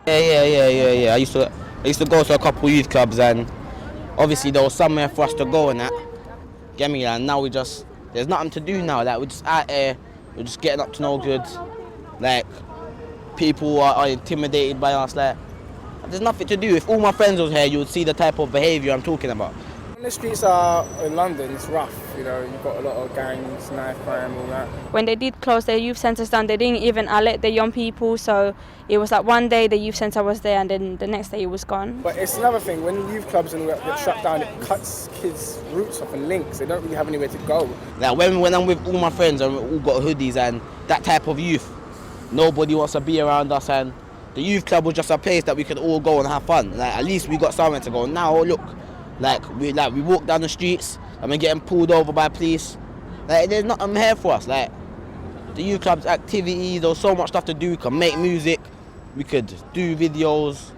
Yeah. I used to go to a couple youth clubs, and obviously there was somewhere for us to go and that. Get me? And now there's nothing to do now. Like, we're just out there, we're just getting up to no good. Like, people are intimidated by us. Like, there's nothing to do. If all my friends was here, you would see the type of behaviour I'm talking about. When the streets are in London, it's rough, you've got a lot of gangs, knife crime, all that. When they did close their youth centres down, they didn't even alert the young people, so it was like one day the youth centre was there and then the next day it was gone. But it's another thing, when youth clubs and get shut down, it cuts kids' roots off and links. They don't really have anywhere to go. Like, when I'm with all my friends and we all got hoodies and that type of youth, nobody wants to be around us, and the youth club was just a place that we could all go and have fun. Like, at least we got somewhere to go. Now look, we walk down the streets and we're getting pulled over by police. Like, there's nothing here for us. Like, the youth club's activities, there's so much stuff to do. We can make music, we could do videos.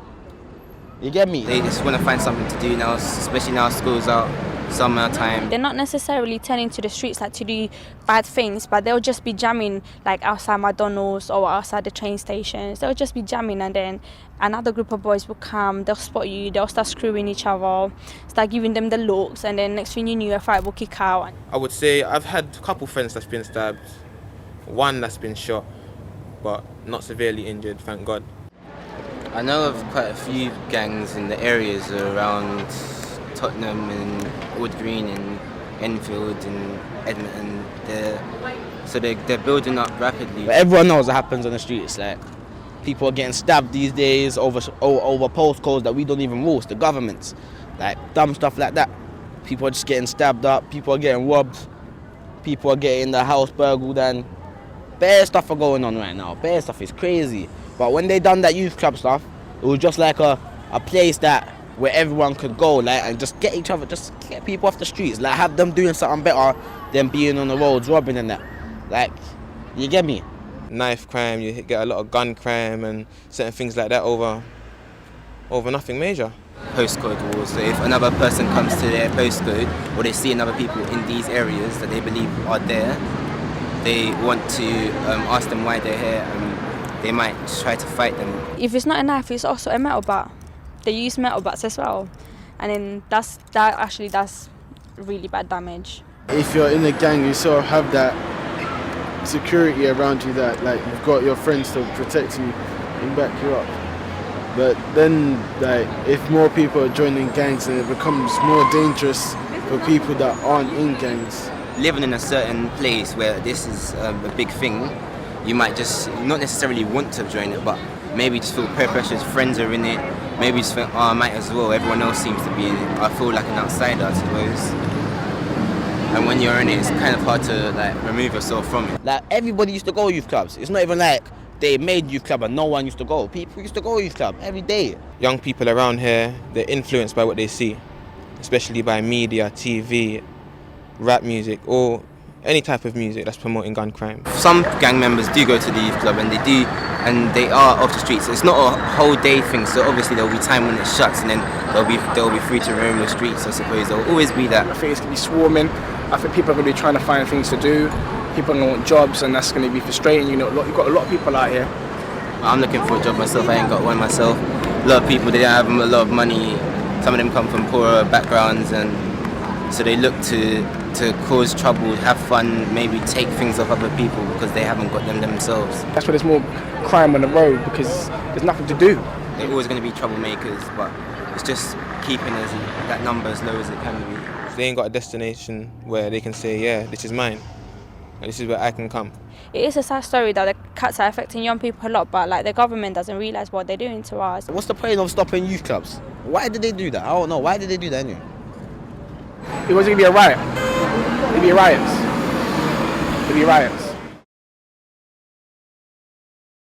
You get me? They just want to find something to do now, especially now school's out, summer time. They're not necessarily turning to the streets like to do bad things, but they'll just be jamming like outside McDonald's or outside the train stations. They'll just be jamming, and then another group of boys will come, they'll spot you, they'll start screwing each other, start giving them the looks, and then next thing you knew, a fight will kick out. I would say I've had a couple friends that's been stabbed, one that's been shot, but not severely injured, thank God. I know of quite a few gangs in the areas around Tottenham and Wood Green and Enfield and Edmonton. They're building up rapidly. But everyone knows what happens on the streets. Like, people are getting stabbed these days over postcodes that we don't even rule. It's the government's. Like, dumb stuff like that. People are just getting stabbed up. People are getting robbed. People are getting the house burgled, and bare stuff are going on right now. Bare stuff is crazy. But when they done that youth club stuff, it was just like a place where everyone could go, like, and just get each other, just get people off the streets, like, have them doing something better than being on the roads robbing and that. Like, you get me? Knife crime, you get a lot of gun crime and certain things like that over nothing major. Postcode wars. So if another person comes to their postcode or they see another people in these areas that they believe are there, they want to ask them why they're here, and they might try to fight them. If it's not a knife, it's also a metal bat. They use metal bats as well, and then that actually does really bad damage. If you're in a gang, you sort of have that security around you, that like you've got your friends to protect you and back you up. But then, like, if more people are joining gangs, then it becomes more dangerous for people that aren't in gangs. Living in a certain place where this is a big thing, you might just not necessarily want to join it, but maybe just feel peer pressure. Friends are in it. Maybe just think, oh, I might as well. Everyone else seems to be in it. I feel like an outsider, I suppose. And when you're in it, it's kind of hard to like remove yourself from it. Like, everybody used to go youth clubs. It's not even like they made youth club and no one used to go. People used to go youth club every day. Young people around here, they're influenced by what they see, especially by media, TV, rap music, or any type of music that's promoting gun crime. Some gang members do go to the youth club and they are off the streets. It's not a whole day thing, so obviously there'll be time when it shuts and then they'll be free to roam the streets, I suppose. There'll always be that. I think it's going to be swarming. I think people are going to be trying to find things to do. People are going to want jobs, and that's going to be frustrating. You've got a lot of people out here. I'm looking for a job myself. I ain't got one myself. A lot of people, they don't have a lot of money. Some of them come from poorer backgrounds, and so they look to cause trouble, have fun, maybe take things off other people because they haven't got them themselves. That's why there's more crime on the road, because there's nothing to do. They're always going to be troublemakers, but it's just keeping that number as low as it can be. They ain't got a destination where they can say, yeah, this is mine, and this is where I can come. It is a sad story that the cuts are affecting young people a lot, but like the government doesn't realise what they're doing to us. What's the point of stopping youth clubs? Why did they do that? I don't know. Why did they do that anyway? It wasn't going to be a riot. It'd be riots. It'd be riots.